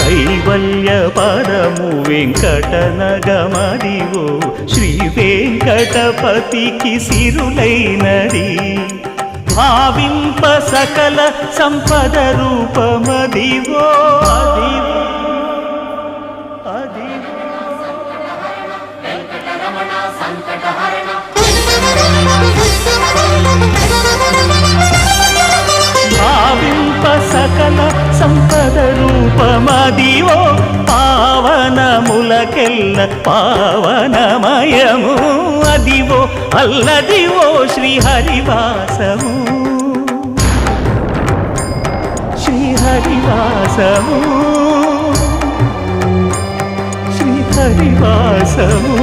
కైవల్య పరము వెంకటనగమదివో శ్రీ వెంకటపతికి సిరులైనది భావింప సకల సంపద రూపమదివో అదివో భావింప సకల సంపద రూపమదివో పావనములకెల్ల పావనమయము అదివో అల్లదివో శ్రీహరివాసము శ్రీహరివాసము శ్రీహరివాసము